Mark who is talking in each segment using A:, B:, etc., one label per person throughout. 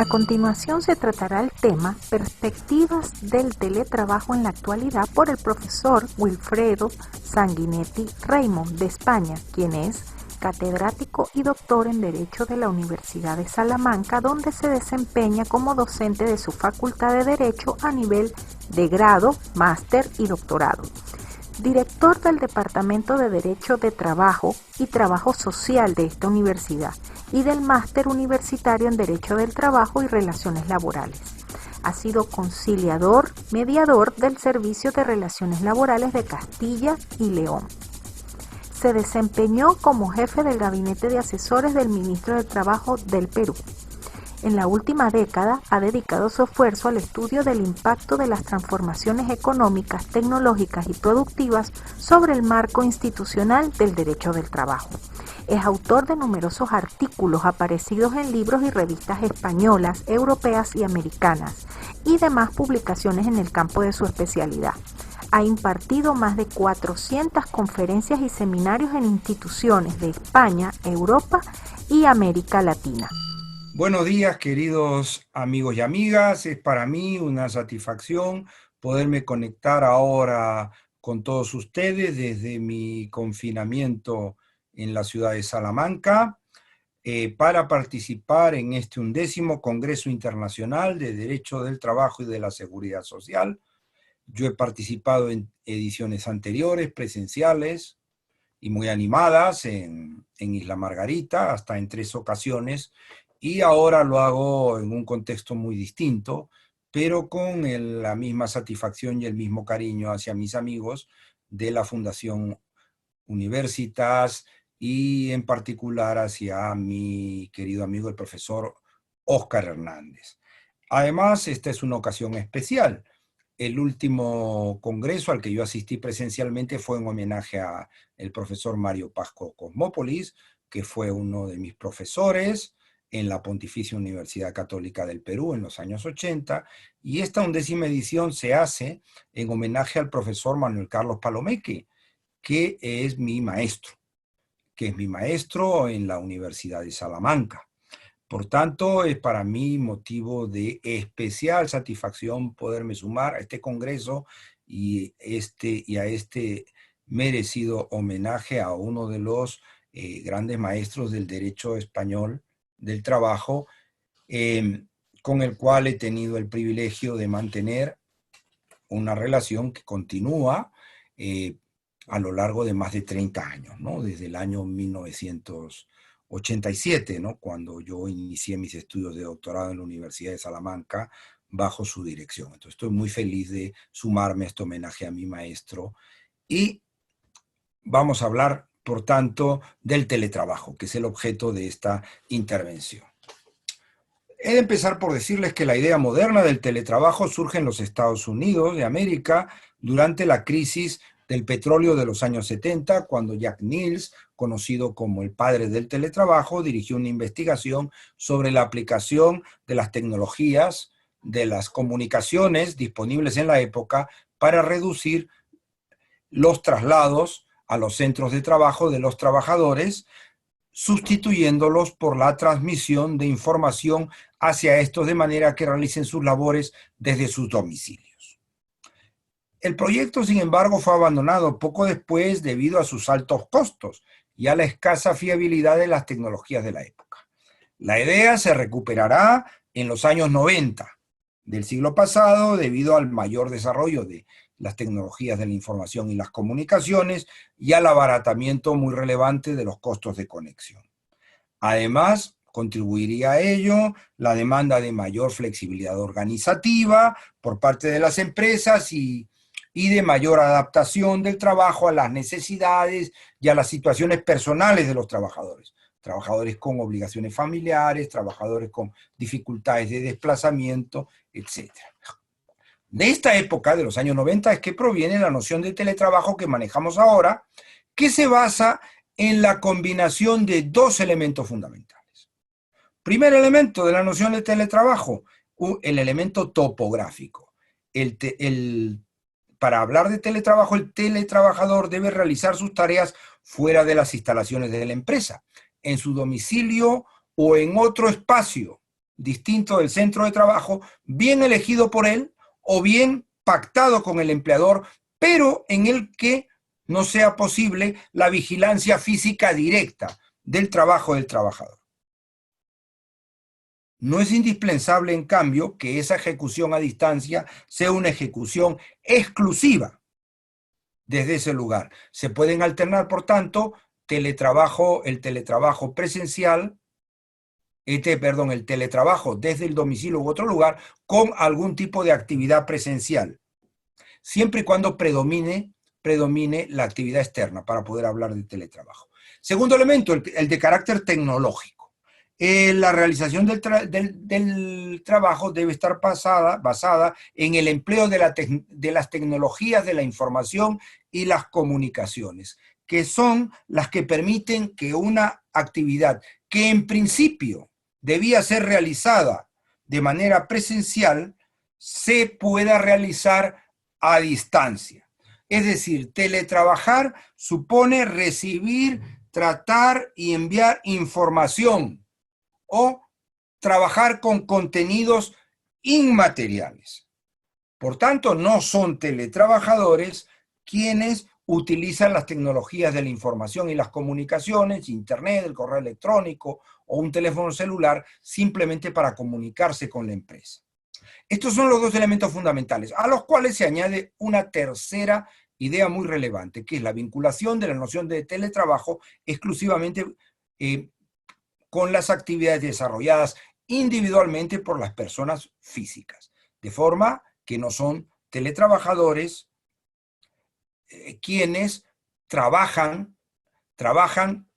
A: A continuación se tratará el tema Perspectivas del teletrabajo en la actualidad por el profesor Wilfredo Sanguinetti Raymond de España, quien es catedrático y doctor en Derecho de la Universidad de Salamanca, donde se desempeña como docente de su Facultad de Derecho a nivel de grado, máster y doctorado. Director del Departamento de Derecho de Trabajo y Trabajo Social de esta universidad y del Máster Universitario en Derecho del Trabajo y Relaciones Laborales. Ha sido conciliador, mediador del Servicio de Relaciones Laborales de Castilla y León. Se desempeñó como jefe del Gabinete de Asesores del Ministro de Trabajo del Perú. En la última década ha dedicado su esfuerzo al estudio del impacto de las transformaciones económicas, tecnológicas y productivas sobre el marco institucional del derecho del trabajo. Es autor de numerosos artículos aparecidos en libros y revistas españolas, europeas y americanas, y demás publicaciones en el campo de su especialidad. Ha impartido más de 400 conferencias y seminarios en instituciones de España, Europa y América Latina.
B: Buenos días, queridos amigos y amigas. Es para mí una satisfacción poderme conectar ahora con todos ustedes desde mi confinamiento en la ciudad de Salamanca para participar en este 11º Congreso Internacional de Derecho del Trabajo y de la Seguridad Social. Yo he participado en ediciones anteriores, presenciales y muy animadas en Isla Margarita, hasta en 3 ocasiones, y ahora lo hago en un contexto muy distinto, pero con la misma satisfacción y el mismo cariño hacia mis amigos de la Fundación Universitas y en particular hacia mi querido amigo el profesor Óscar Hernández. Además, esta es una ocasión especial. El último congreso al que yo asistí presencialmente fue en homenaje al profesor Mario Pasco Cosmópolis, que fue uno de mis profesores en la Pontificia Universidad Católica del Perú en los años 80, y esta 11ª edición se hace en homenaje al profesor Manuel Carlos Palomeque, que es mi maestro en la Universidad de Salamanca. Por tanto, es para mí motivo de especial satisfacción poderme sumar a este congreso y a este merecido homenaje a uno de los grandes maestros del derecho español del trabajo, con el cual he tenido el privilegio de mantener una relación que continúa a lo largo de más de 30 años, ¿no? Desde el año 1987, ¿no? Cuando yo inicié mis estudios de doctorado en la Universidad de Salamanca bajo su dirección. Entonces estoy muy feliz de sumarme a este homenaje a mi maestro y vamos a hablar, por tanto, del teletrabajo, que es el objeto de esta intervención. He de empezar por decirles que la idea moderna del teletrabajo surge en los Estados Unidos de América durante la crisis del petróleo de los años 70, cuando Jack Niels, conocido como el padre del teletrabajo, dirigió una investigación sobre la aplicación de las tecnologías de las comunicaciones disponibles en la época para reducir los traslados a los centros de trabajo de los trabajadores, sustituyéndolos por la transmisión de información hacia estos de manera que realicen sus labores desde sus domicilios. El proyecto, sin embargo, fue abandonado poco después debido a sus altos costos y a la escasa fiabilidad de las tecnologías de la época. La idea se recuperará en los años 90 del siglo pasado debido al mayor desarrollo de las tecnologías de la información y las comunicaciones y al abaratamiento muy relevante de los costos de conexión. Además, contribuiría a ello la demanda de mayor flexibilidad organizativa por parte de las empresas y de mayor adaptación del trabajo a las necesidades y a las situaciones personales de los trabajadores. Trabajadores con obligaciones familiares, trabajadores con dificultades de desplazamiento, etc. De esta época, de los años 90, es que proviene la noción de teletrabajo que manejamos ahora, que se basa en la combinación de 2 elementos fundamentales. Primer elemento de la noción de teletrabajo, el elemento topográfico. Para hablar de teletrabajo, el teletrabajador debe realizar sus tareas fuera de las instalaciones de la empresa, en su domicilio o en otro espacio distinto del centro de trabajo, bien elegido por él o bien pactado con el empleador, pero en el que no sea posible la vigilancia física directa del trabajo del trabajador. No es indispensable, en cambio, que esa ejecución a distancia sea una ejecución exclusiva desde ese lugar. Se pueden alternar, por tanto, el teletrabajo presencial, el teletrabajo desde el domicilio u otro lugar con algún tipo de actividad presencial, siempre y cuando predomine la actividad externa para poder hablar de teletrabajo. Segundo elemento, el de carácter tecnológico. La realización del trabajo debe estar basada en el empleo de las tecnologías de la información y las comunicaciones, que son las que permiten que una actividad que en principio debía ser realizada de manera presencial se pueda realizar a distancia. Es decir, teletrabajar supone recibir, tratar y enviar información o trabajar con contenidos inmateriales. Por tanto, no son teletrabajadores quienes utilizan las tecnologías de la información y las comunicaciones, internet, el correo electrónico o un teléfono celular, simplemente para comunicarse con la empresa. Estos son los dos elementos fundamentales, a los cuales se añade una tercera idea muy relevante, que es la vinculación de la noción de teletrabajo exclusivamente con las actividades desarrolladas individualmente por las personas físicas, de forma que no son teletrabajadores quienes trabajan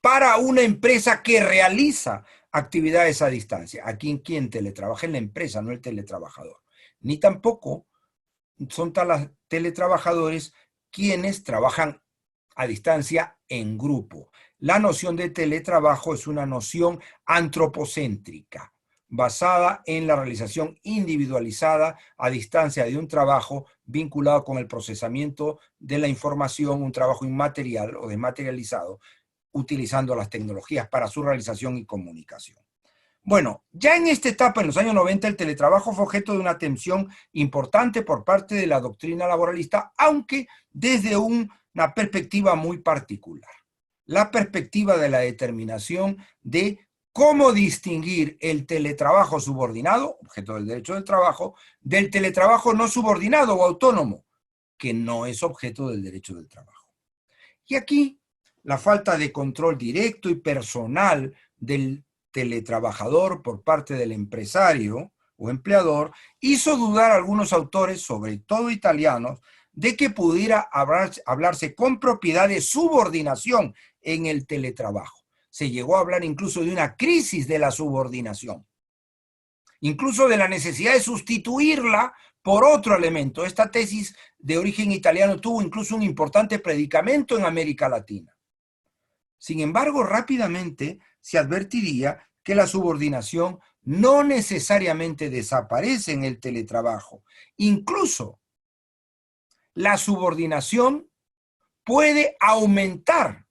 B: para una empresa que realiza actividades a distancia. Aquí quien teletrabaja es la empresa, no el teletrabajador. Ni tampoco son teletrabajadores quienes trabajan a distancia en grupo. La noción de teletrabajo es una noción antropocéntrica, basada en la realización individualizada a distancia de un trabajo vinculado con el procesamiento de la información, un trabajo inmaterial o desmaterializado, utilizando las tecnologías para su realización y comunicación. Bueno, ya en esta etapa, en los años 90, el teletrabajo fue objeto de una atención importante por parte de la doctrina laboralista, aunque desde una perspectiva muy particular. La perspectiva de la determinación de cómo distinguir el teletrabajo subordinado, objeto del derecho del trabajo, del teletrabajo no subordinado o autónomo, que no es objeto del derecho del trabajo. Y aquí, la falta de control directo y personal del teletrabajador por parte del empresario o empleador hizo dudar a algunos autores, sobre todo italianos, de que pudiera hablarse con propiedad de subordinación en el teletrabajo. Se llegó a hablar incluso de una crisis de la subordinación, incluso de la necesidad de sustituirla por otro elemento. Esta tesis de origen italiano tuvo incluso un importante predicamento en América Latina. Sin embargo, rápidamente se advertiría que la subordinación no necesariamente desaparece en el teletrabajo. Incluso la subordinación puede aumentar,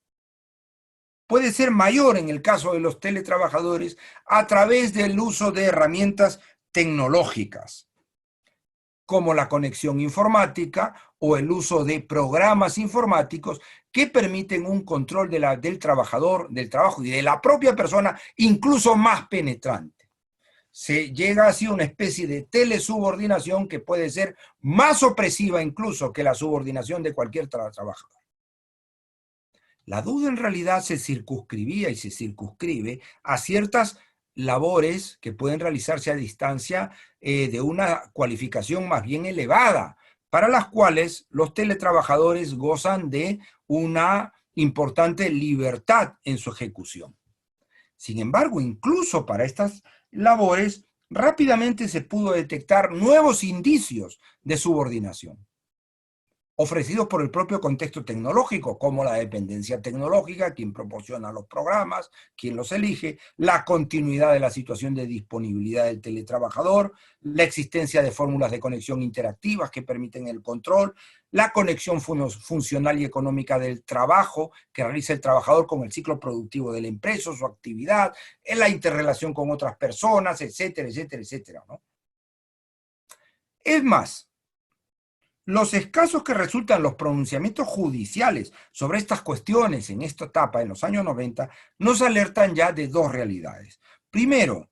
B: puede ser mayor en el caso de los teletrabajadores a través del uso de herramientas tecnológicas, como la conexión informática o el uso de programas informáticos que permiten un control del trabajador, del trabajo y de la propia persona, incluso más penetrante. Se llega así a una especie de telesubordinación que puede ser más opresiva incluso que la subordinación de cualquier trabajador. La duda en realidad se circunscribía y se circunscribe a ciertas labores que pueden realizarse a distancia de una cualificación más bien elevada, para las cuales los teletrabajadores gozan de una importante libertad en su ejecución. Sin embargo, incluso para estas labores, rápidamente se pudo detectar nuevos indicios de subordinación. ofrecidos por el propio contexto tecnológico, como la dependencia tecnológica, quien proporciona los programas, quien los elige, la continuidad de la situación de disponibilidad del teletrabajador, la existencia de fórmulas de conexión interactivas que permiten el control, la conexión funcional y económica del trabajo que realiza el trabajador con el ciclo productivo de la empresa o su actividad, en la interrelación con otras personas, etcétera, etcétera, etcétera, ¿no? Es más, los escasos que resultan los pronunciamientos judiciales sobre estas cuestiones en esta etapa, en los años 90, nos alertan ya de dos realidades. Primero,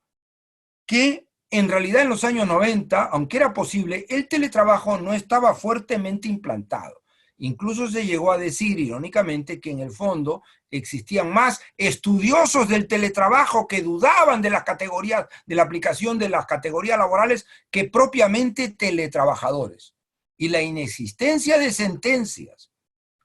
B: que en realidad en los años 90, aunque era posible, el teletrabajo no estaba fuertemente implantado. Incluso se llegó a decir, irónicamente, que en el fondo existían más estudiosos del teletrabajo que dudaban de las categorías, de la aplicación de las categorías laborales, que propiamente teletrabajadores. Y la inexistencia de sentencias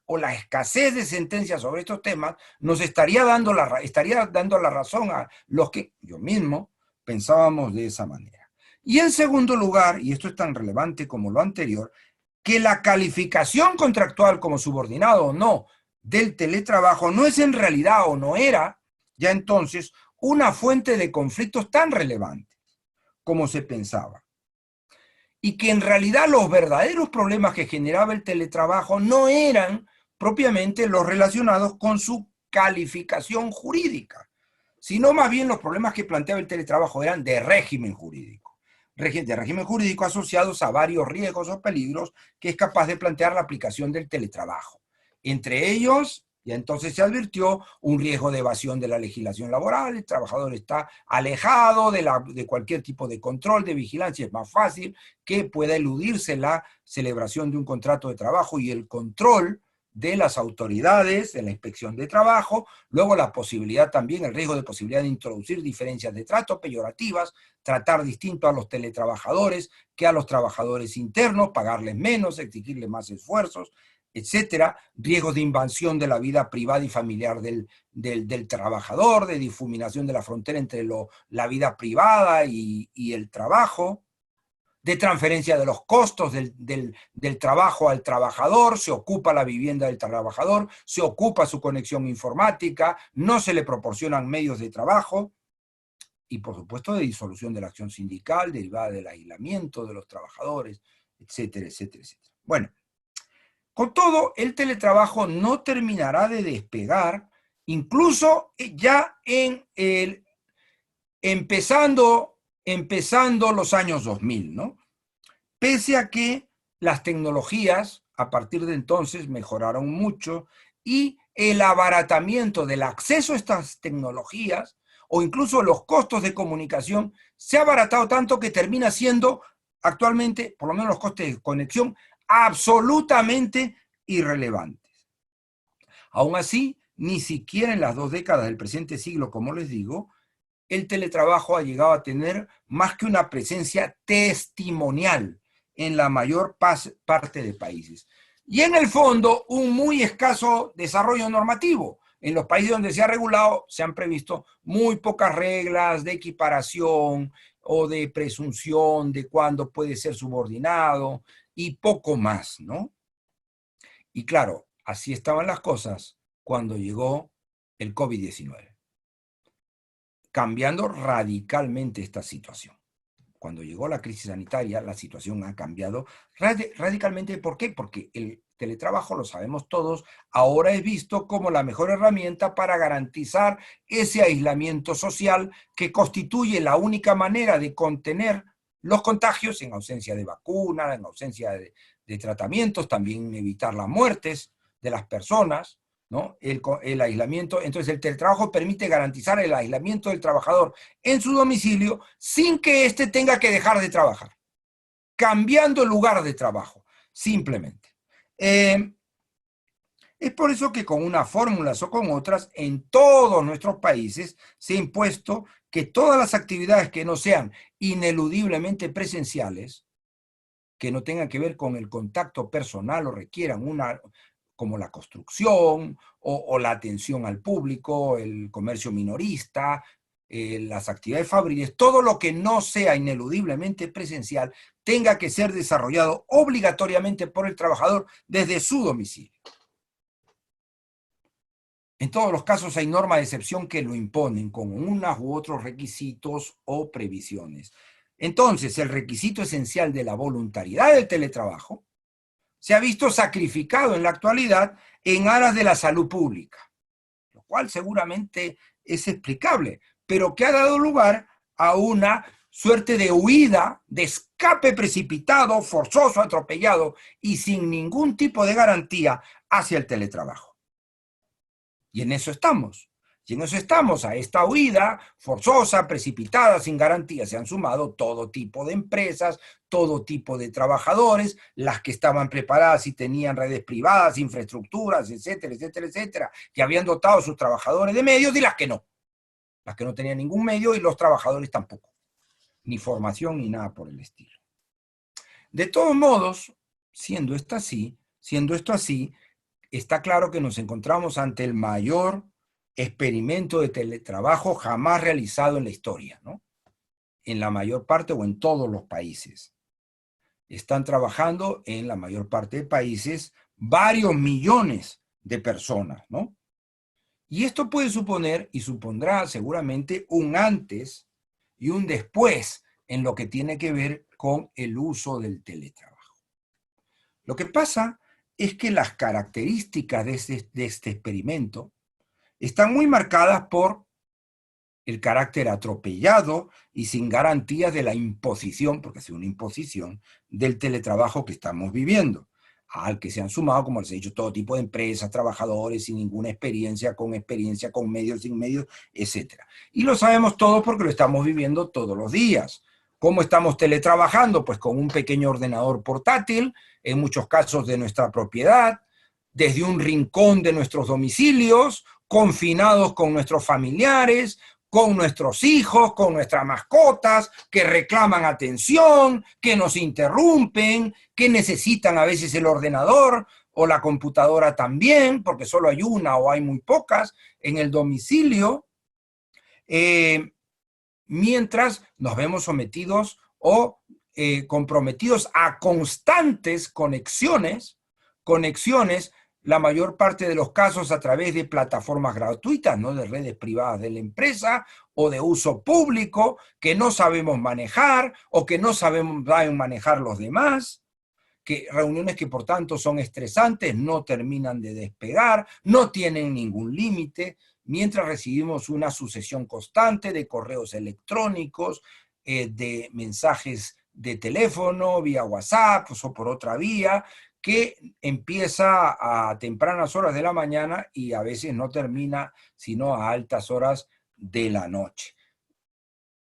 B: o la escasez de sentencias sobre estos temas nos estaría dando la razón a los que yo mismo pensábamos de esa manera. Y en segundo lugar, y esto es tan relevante como lo anterior, que la calificación contractual como subordinado o no del teletrabajo no es en realidad o no era ya entonces una fuente de conflictos tan relevante como se pensaba. Y que en realidad los verdaderos problemas que generaba el teletrabajo no eran propiamente los relacionados con su calificación jurídica, sino más bien los problemas que planteaba el teletrabajo eran de régimen jurídico, de régimen jurídico asociados a varios riesgos o peligros que es capaz de plantear la aplicación del teletrabajo. Entre ellos, ya entonces se advirtió un riesgo de evasión de la legislación laboral, el trabajador está alejado de cualquier tipo de control, de vigilancia, es más fácil que pueda eludirse la celebración de un contrato de trabajo y el control de las autoridades, de la inspección de trabajo, luego la posibilidad también, el riesgo de posibilidad de introducir diferencias de trato peyorativas, tratar distinto a los teletrabajadores que a los trabajadores internos, pagarles menos, exigirles más esfuerzos, etcétera, riesgos de invasión de la vida privada y familiar del trabajador, de difuminación de la frontera entre la vida privada y el trabajo, de transferencia de los costos del trabajo al trabajador, se ocupa la vivienda del trabajador, se ocupa su conexión informática, no se le proporcionan medios de trabajo, y por supuesto de disolución de la acción sindical derivada del aislamiento de los trabajadores, etcétera, etcétera, etcétera. Bueno, con todo, el teletrabajo no terminará de despegar, incluso ya empezando los años 2000, ¿no? Pese a que las tecnologías a partir de entonces mejoraron mucho y el abaratamiento del acceso a estas tecnologías o incluso los costos de comunicación se ha abaratado tanto que termina siendo actualmente, por lo menos los costes de conexión, absolutamente irrelevantes. Aún así, ni siquiera en las 2 décadas del presente siglo, como les digo, el teletrabajo ha llegado a tener más que una presencia testimonial en la mayor parte de países. Y en el fondo, un muy escaso desarrollo normativo. En los países donde se ha regulado, se han previsto muy pocas reglas de equiparación o de presunción de cuándo puede ser subordinado y poco más, ¿no? Y claro, así estaban las cosas cuando llegó el COVID-19, cambiando radicalmente esta situación. Cuando llegó la crisis sanitaria, la situación ha cambiado radicalmente. ¿Por qué? Porque el teletrabajo, lo sabemos todos, ahora es visto como la mejor herramienta para garantizar ese aislamiento social que constituye la única manera de contener los contagios en ausencia de vacuna, en ausencia de tratamientos, también evitar las muertes de las personas, ¿no? El aislamiento. Entonces el teletrabajo permite garantizar el aislamiento del trabajador en su domicilio sin que éste tenga que dejar de trabajar, cambiando el lugar de trabajo, simplemente. Es por eso que con unas fórmulas o con otras, en todos nuestros países se ha impuesto que todas las actividades que no sean ineludiblemente presenciales, que no tengan que ver con el contacto personal o requieran como la construcción o la atención al público, el comercio minorista, las actividades fabriles, todo lo que no sea ineludiblemente presencial, tenga que ser desarrollado obligatoriamente por el trabajador desde su domicilio. En todos los casos hay normas de excepción que lo imponen con unos u otros requisitos o previsiones. Entonces, el requisito esencial de la voluntariedad del teletrabajo se ha visto sacrificado en la actualidad en aras de la salud pública, lo cual seguramente es explicable, pero que ha dado lugar a una suerte de huida, de escape precipitado, forzoso, atropellado y sin ningún tipo de garantía hacia el teletrabajo. Y en eso estamos. Y en eso estamos, a esta huida forzosa, precipitada, sin garantía. Se han sumado todo tipo de empresas, todo tipo de trabajadores, las que estaban preparadas y tenían redes privadas, infraestructuras, etcétera, etcétera, etcétera, que habían dotado a sus trabajadores de medios y las que no tenían ningún medio y los trabajadores tampoco, ni formación ni nada por el estilo. De todos modos, siendo esto así, está claro que nos encontramos ante el mayor experimento de teletrabajo jamás realizado en la historia, ¿no? En la mayor parte o en todos los países. Están trabajando en la mayor parte de países varios millones de personas, ¿no? Y esto puede suponer y supondrá seguramente un antes y un después en lo que tiene que ver con el uso del teletrabajo. Lo que pasa es que las características de este experimento están muy marcadas por el carácter atropellado y sin garantías de la imposición, porque ha sido una imposición, del teletrabajo que estamos viviendo, al que se han sumado, como les he dicho, todo tipo de empresas, trabajadores sin ninguna experiencia, con medios, sin medios, etc. Y lo sabemos todos porque lo estamos viviendo todos los días. ¿Cómo estamos teletrabajando? Pues con un pequeño ordenador portátil, en muchos casos de nuestra propiedad, desde un rincón de nuestros domicilios, confinados con nuestros familiares, con nuestros hijos, con nuestras mascotas, que reclaman atención, que nos interrumpen, que necesitan a veces el ordenador o la computadora también, porque solo hay una o hay muy pocas en el domicilio, mientras nos vemos sometidos o comprometidos a constantes conexiones, la mayor parte de los casos a través de plataformas gratuitas, ¿no? De redes privadas de la empresa o de uso público que no sabemos manejar o que no sabemos manejar los demás, que reuniones que por tanto son estresantes, no terminan de despegar, no tienen ningún límite, mientras recibimos una sucesión constante de correos electrónicos, de mensajes de teléfono, vía WhatsApp o por otra vía, que empieza a tempranas horas de la mañana y a veces no termina sino a altas horas de la noche.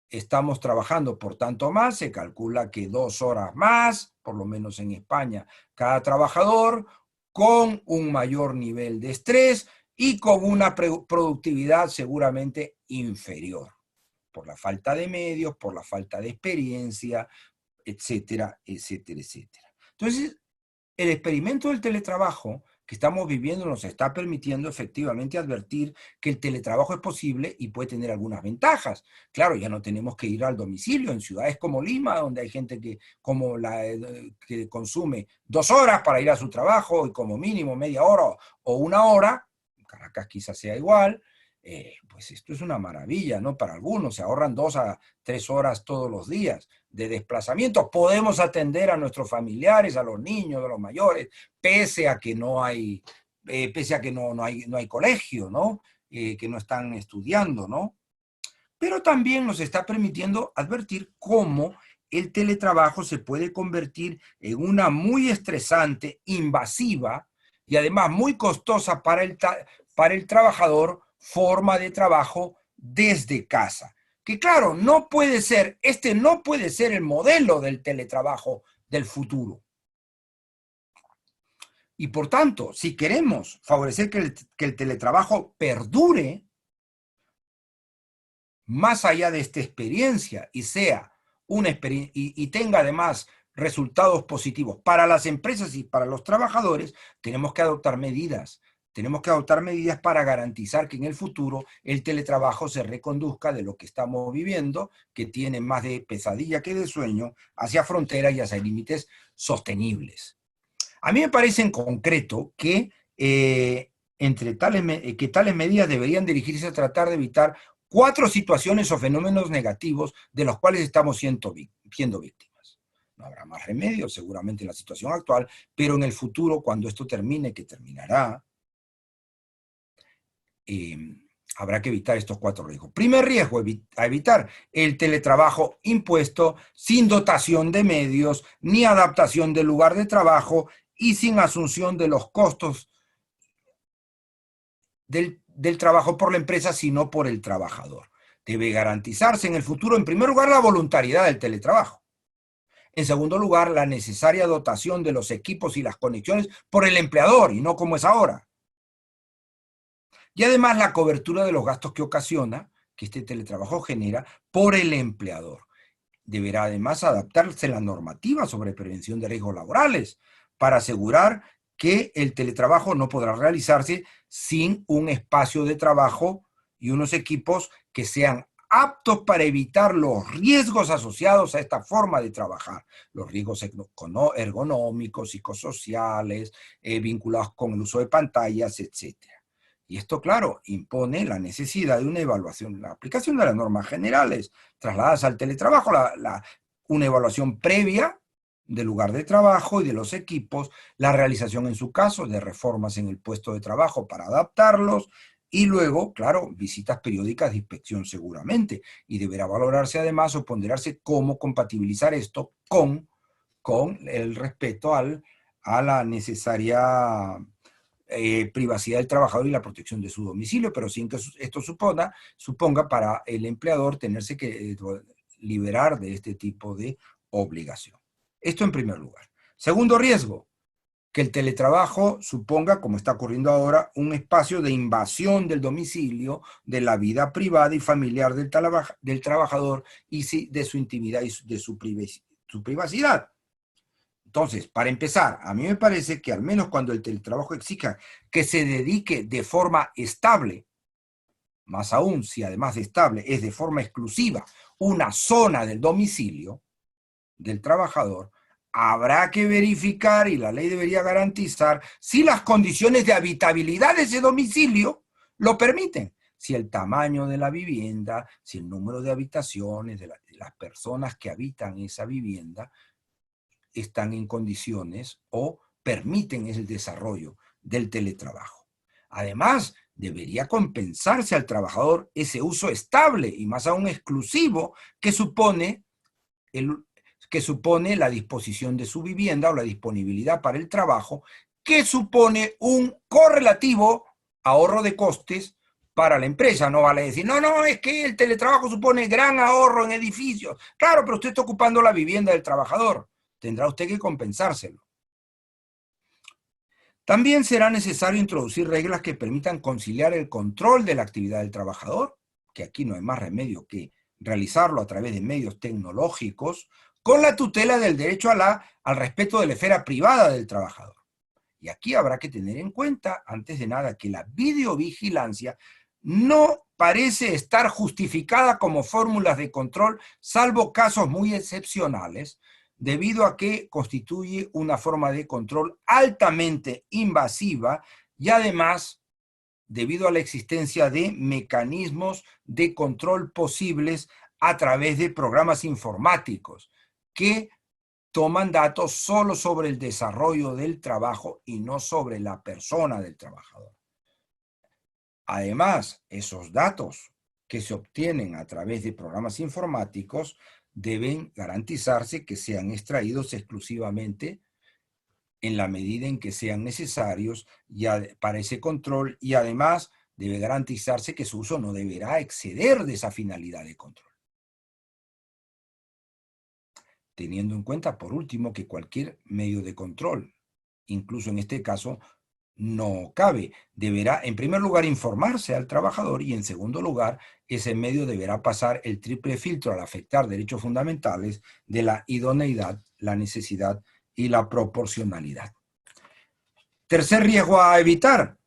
B: Estamos trabajando por tanto más, se calcula que 2 horas más, por lo menos en España, cada trabajador, con un mayor nivel de estrés y con una productividad seguramente inferior, por la falta de medios, por la falta de experiencia, etcétera, etcétera, etcétera. Entonces, el experimento del teletrabajo que estamos viviendo nos está permitiendo efectivamente advertir que el teletrabajo es posible y puede tener algunas ventajas. Claro, ya no tenemos que ir al domicilio en ciudades como Lima, donde hay gente que consume 2 horas para ir a su trabajo y como mínimo media hora o 1 hora. Caracas quizás sea igual. Pues esto es una maravilla, ¿no? Para algunos se ahorran 2 a 3 horas todos los días de desplazamiento. Podemos atender a nuestros familiares, a los niños, a los mayores, pese a que no hay colegio, ¿no? Que no están estudiando, ¿no? Pero también nos está permitiendo advertir cómo el teletrabajo se puede convertir en una muy estresante, invasiva y además muy costosa para el trabajador forma de trabajo desde casa. Que claro, no puede ser el modelo del teletrabajo del futuro. Y por tanto, si queremos favorecer que el teletrabajo perdure, más allá de esta experiencia y sea y tenga además resultados positivos para las empresas y para los trabajadores, tenemos que adoptar medidas tenemos que adoptar medidas para garantizar que en el futuro el teletrabajo se reconduzca de lo que estamos viviendo, que tiene más de pesadilla que de sueño, hacia fronteras y hacia límites sostenibles. A mí me parece en concreto que, que tales medidas deberían dirigirse a tratar de evitar 4 situaciones o fenómenos negativos de los cuales estamos siendo víctimas. No habrá más remedio seguramente en la situación actual, pero en el futuro, cuando esto termine, que terminará, habrá que evitar estos 4 riesgos. Primer riesgo a evitar: el teletrabajo impuesto, sin dotación de medios, ni adaptación del lugar de trabajo y sin asunción de los costos del trabajo por la empresa, sino por el trabajador. Debe garantizarse en el futuro, en primer lugar, la voluntariedad del teletrabajo. En segundo lugar, la necesaria dotación de los equipos y las conexiones por el empleador, y no como es ahora. Y además la cobertura de los gastos que ocasiona, que este teletrabajo genera, por el empleador. Deberá además adaptarse la normativa sobre prevención de riesgos laborales para asegurar que el teletrabajo no podrá realizarse sin un espacio de trabajo y unos equipos que sean aptos para evitar los riesgos asociados a esta forma de trabajar, los riesgos ergonómicos, psicosociales, vinculados con el uso de pantallas, etc. Y esto, claro, impone la necesidad de una evaluación, la aplicación de las normas generales trasladadas al teletrabajo, una evaluación previa del lugar de trabajo y de los equipos, la realización en su caso de reformas en el puesto de trabajo para adaptarlos, y luego, claro, visitas periódicas de inspección seguramente, y deberá valorarse además o ponderarse cómo compatibilizar esto con el respeto a la necesaria privacidad del trabajador y la protección de su domicilio, pero sin que esto suponga para el empleador tenerse que liberar de este tipo de obligación. Esto en primer lugar. Segundo riesgo, que el teletrabajo suponga, como está ocurriendo ahora, un espacio de invasión del domicilio, de la vida privada y familiar del trabajador y de su intimidad y de su privacidad. Entonces, para empezar, a mí me parece que al menos cuando el teletrabajo exija que se dedique de forma estable, más aún si además de estable es de forma exclusiva una zona del domicilio del trabajador, habrá que verificar, y la ley debería garantizar, si las condiciones de habitabilidad de ese domicilio lo permiten. Si el tamaño de la vivienda, si el número de habitaciones, de las personas que habitan esa vivienda, están en condiciones o permiten el desarrollo del teletrabajo. Además, debería compensarse al trabajador ese uso estable y más aún exclusivo que supone la disposición de su vivienda o la disponibilidad para el trabajo, que supone un correlativo ahorro de costes para la empresa. No vale decir, no, es que el teletrabajo supone gran ahorro en edificios. Claro, pero usted está ocupando la vivienda del trabajador. Tendrá usted que compensárselo. También será necesario introducir reglas que permitan conciliar el control de la actividad del trabajador, que aquí no hay más remedio que realizarlo a través de medios tecnológicos, con la tutela del derecho al respeto de la esfera privada del trabajador. Y aquí habrá que tener en cuenta, antes de nada, que la videovigilancia no parece estar justificada como fórmulas de control, salvo casos muy excepcionales, debido a que constituye una forma de control altamente invasiva y además debido a la existencia de mecanismos de control posibles a través de programas informáticos que toman datos solo sobre el desarrollo del trabajo y no sobre la persona del trabajador. Además, esos datos que se obtienen a través de programas informáticos deben garantizarse que sean extraídos exclusivamente en la medida en que sean necesarios para ese control, y además debe garantizarse que su uso no deberá exceder de esa finalidad de control. Teniendo en cuenta, por último, que cualquier medio de control, incluso en este caso, no cabe. Deberá, en primer lugar, informarse al trabajador y, en segundo lugar, ese medio deberá pasar el triple filtro al afectar derechos fundamentales de la idoneidad, la necesidad y la proporcionalidad. Tercer riesgo a evitar: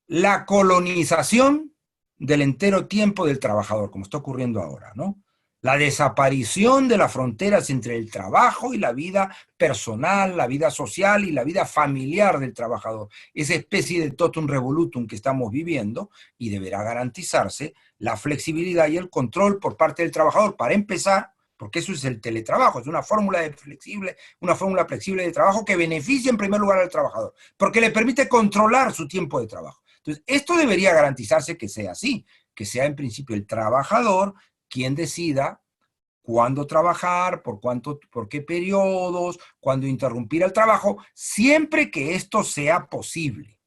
B: la colonización del entero tiempo del trabajador, como está ocurriendo ahora, ¿no? La desaparición de las fronteras entre el trabajo y la vida personal, la vida social y la vida familiar del trabajador. Esa especie de totum revolutum que estamos viviendo, y deberá garantizarse la flexibilidad y el control por parte del trabajador, para empezar, porque eso es el teletrabajo, es una fórmula flexible de trabajo que beneficia en primer lugar al trabajador, porque le permite controlar su tiempo de trabajo. Entonces, esto debería garantizarse que sea así, que sea en principio el trabajador quien decida cuándo trabajar, por qué periodos, cuándo interrumpir el trabajo, siempre que esto sea posible.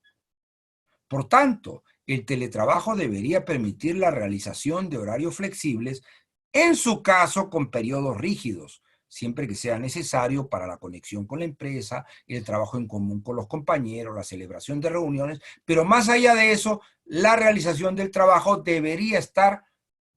B: Por tanto, el teletrabajo debería permitir la realización de horarios flexibles, en su caso con periodos rígidos, siempre que sea necesario para la conexión con la empresa, el trabajo en común con los compañeros, la celebración de reuniones, pero más allá de eso, la realización del trabajo debería estar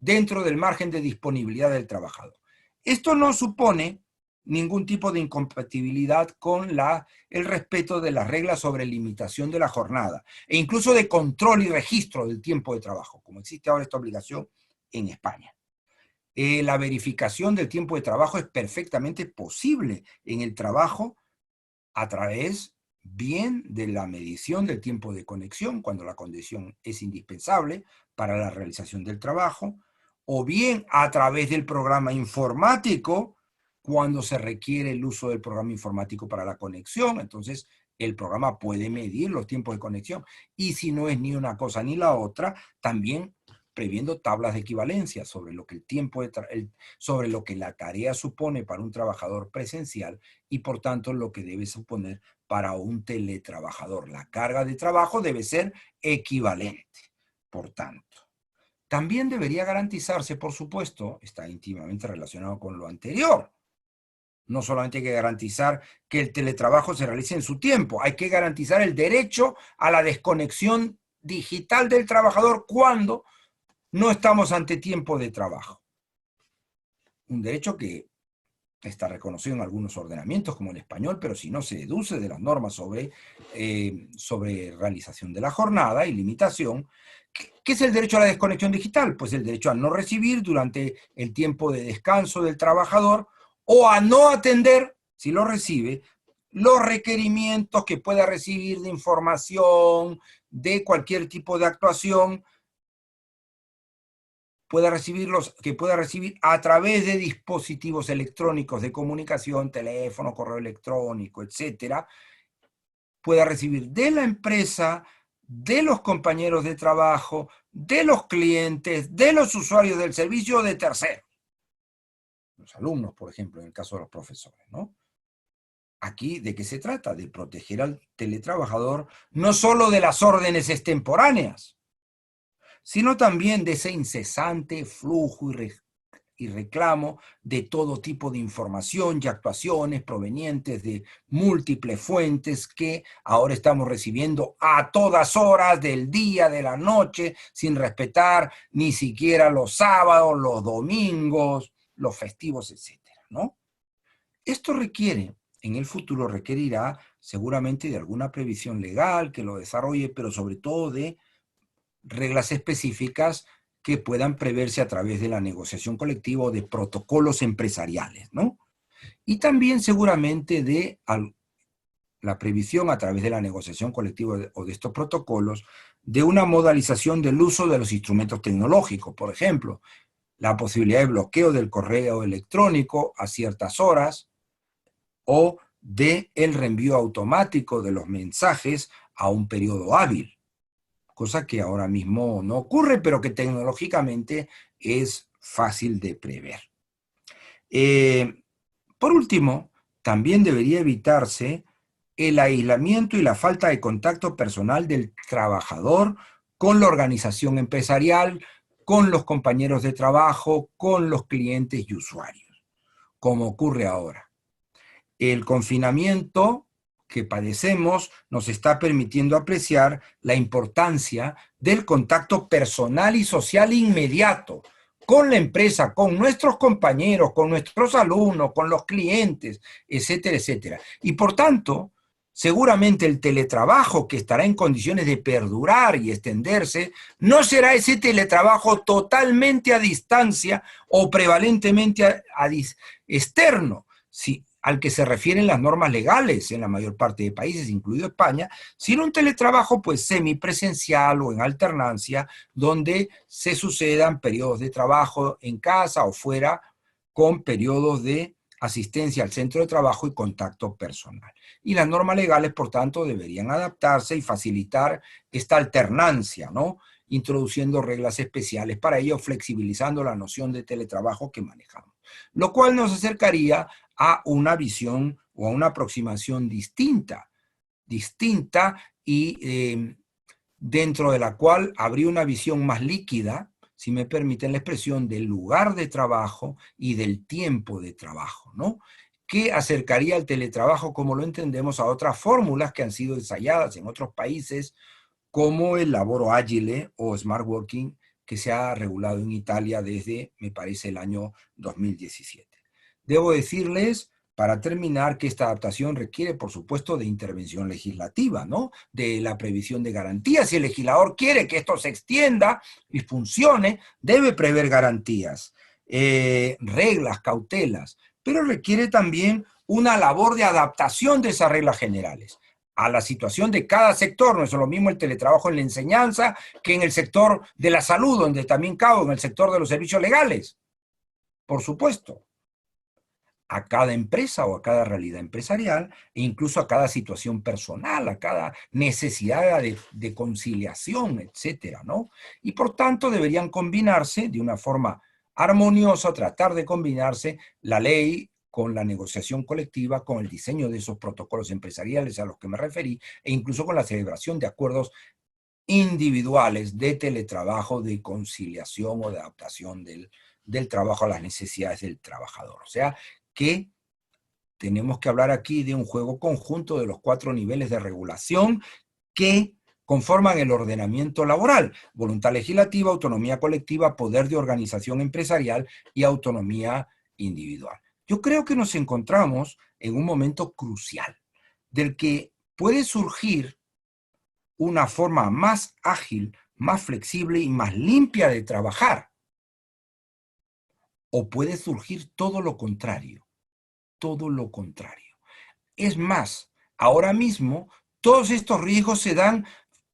B: dentro del margen de disponibilidad del trabajador. Esto no supone ningún tipo de incompatibilidad con el respeto de las reglas sobre limitación de la jornada e incluso de control y registro del tiempo de trabajo, como existe ahora esta obligación en España. La verificación del tiempo de trabajo es perfectamente posible en el trabajo a través bien de la medición del tiempo de conexión, cuando la conexión es indispensable para la realización del trabajo, o bien a través del programa informático, cuando se requiere el uso del programa informático para la conexión. Entonces, el programa puede medir los tiempos de conexión. Y si no es ni una cosa ni la otra, también previendo tablas de equivalencia sobre lo que sobre lo que la tarea supone para un trabajador presencial y por tanto lo que debe suponer para un teletrabajador. La carga de trabajo debe ser equivalente, por tanto. También debería garantizarse, por supuesto, está íntimamente relacionado con lo anterior. No solamente hay que garantizar que el teletrabajo se realice en su tiempo, hay que garantizar el derecho a la desconexión digital del trabajador cuando no estamos ante tiempo de trabajo. Un derecho que está reconocido en algunos ordenamientos, como el español, pero si no se deduce de las normas sobre realización de la jornada y limitación. ¿Qué es el derecho a la desconexión digital? Pues el derecho a no recibir durante el tiempo de descanso del trabajador o a no atender, si lo recibe, los requerimientos que pueda recibir de información, de cualquier tipo de actuación, que pueda recibir a través de dispositivos electrónicos de comunicación, teléfono, correo electrónico, etcétera, pueda recibir de la empresa, de los compañeros de trabajo, de los clientes, de los usuarios del servicio o de terceros. Los alumnos, por ejemplo, en el caso de los profesores, ¿no? Aquí, ¿de qué se trata? De proteger al teletrabajador no solo de las órdenes extemporáneas, sino también de ese incesante flujo y reclamo de todo tipo de información y actuaciones provenientes de múltiples fuentes que ahora estamos recibiendo a todas horas del día, de la noche, sin respetar ni siquiera los sábados, los domingos, los festivos, etcétera, ¿no? Esto en el futuro requerirá seguramente de alguna previsión legal que lo desarrolle, pero sobre todo de reglas específicas que puedan preverse a través de la negociación colectiva o de protocolos empresariales, ¿no? Y también seguramente de la previsión a través de la negociación colectiva o de estos protocolos de una modalización del uso de los instrumentos tecnológicos. Por ejemplo, la posibilidad de bloqueo del correo electrónico a ciertas horas o de el reenvío automático de los mensajes a un periodo hábil, cosa que ahora mismo no ocurre, pero que tecnológicamente es fácil de prever. Por último, también debería evitarse el aislamiento y la falta de contacto personal del trabajador con la organización empresarial, con los compañeros de trabajo, con los clientes y usuarios, como ocurre ahora. El confinamiento que padecemos nos está permitiendo apreciar la importancia del contacto personal y social inmediato con la empresa, con nuestros compañeros, con nuestros alumnos, con los clientes, etcétera, etcétera. Y por tanto, seguramente el teletrabajo que estará en condiciones de perdurar y extenderse, no será ese teletrabajo totalmente a distancia o prevalentemente externo, al que se refieren las normas legales en la mayor parte de países, incluido España, sino un teletrabajo pues semipresencial o en alternancia, donde se sucedan periodos de trabajo en casa o fuera, con periodos de asistencia al centro de trabajo y contacto personal. Y las normas legales, por tanto, deberían adaptarse y facilitar esta alternancia, ¿no? Introduciendo reglas especiales para ello, flexibilizando la noción de teletrabajo que manejamos. Lo cual nos acercaría a una visión o a una aproximación distinta y dentro de la cual habría una visión más líquida, si me permiten la expresión, del lugar de trabajo y del tiempo de trabajo, ¿no? Que acercaría el teletrabajo, como lo entendemos, a otras fórmulas que han sido ensayadas en otros países, como el laboro ágile o smart working, que se ha regulado en Italia desde, me parece, el año 2017. Debo decirles, para terminar, que esta adaptación requiere, por supuesto, de intervención legislativa, ¿no? De la previsión de garantías. Si el legislador quiere que esto se extienda y funcione, debe prever garantías, reglas, cautelas, pero requiere también una labor de adaptación de esas reglas generales a la situación de cada sector. No es lo mismo el teletrabajo en la enseñanza que en el sector de la salud, donde también cabe, en el sector de los servicios legales. Por supuesto, a cada empresa o a cada realidad empresarial e incluso a cada situación personal, a cada necesidad de conciliación, etcétera, ¿no? Y por tanto deberían combinarse de una forma armoniosa, tratar de combinarse la ley con la negociación colectiva, con el diseño de esos protocolos empresariales a los que me referí, e incluso con la celebración de acuerdos individuales de teletrabajo, de conciliación o de adaptación del trabajo a las necesidades del trabajador. O sea, que tenemos que hablar aquí de un juego conjunto de los 4 niveles de regulación que conforman el ordenamiento laboral: voluntad legislativa, autonomía colectiva, poder de organización empresarial y autonomía individual. Yo creo que nos encontramos en un momento crucial, del que puede surgir una forma más ágil, más flexible y más limpia de trabajar. O puede surgir todo lo contrario. Todo lo contrario. Es más, ahora mismo, todos estos riesgos se dan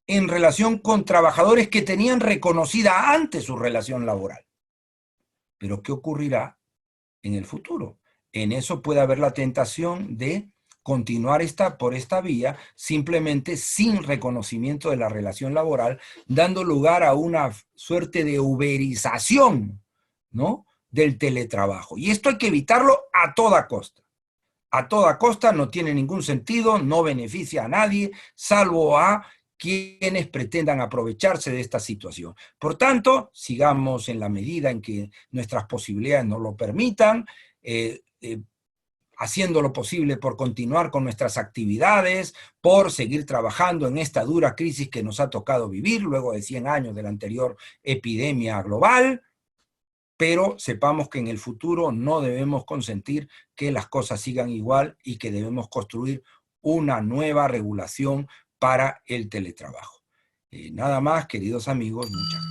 B: en relación con trabajadores que tenían reconocida antes su relación laboral. Pero ¿qué ocurrirá en el futuro? En eso puede haber la tentación de continuar por esta vía, simplemente sin reconocimiento de la relación laboral, dando lugar a una suerte de uberización, ¿no?, del teletrabajo. Y esto hay que evitarlo a toda costa. A toda costa, no tiene ningún sentido, no beneficia a nadie, salvo a quienes pretendan aprovecharse de esta situación. Por tanto, sigamos en la medida en que nuestras posibilidades nos lo permitan, haciendo lo posible por continuar con nuestras actividades, por seguir trabajando en esta dura crisis que nos ha tocado vivir luego de 100 años de la anterior epidemia global. Pero sepamos que en el futuro no debemos consentir que las cosas sigan igual y que debemos construir una nueva regulación para el teletrabajo. Nada más, queridos amigos, muchas gracias.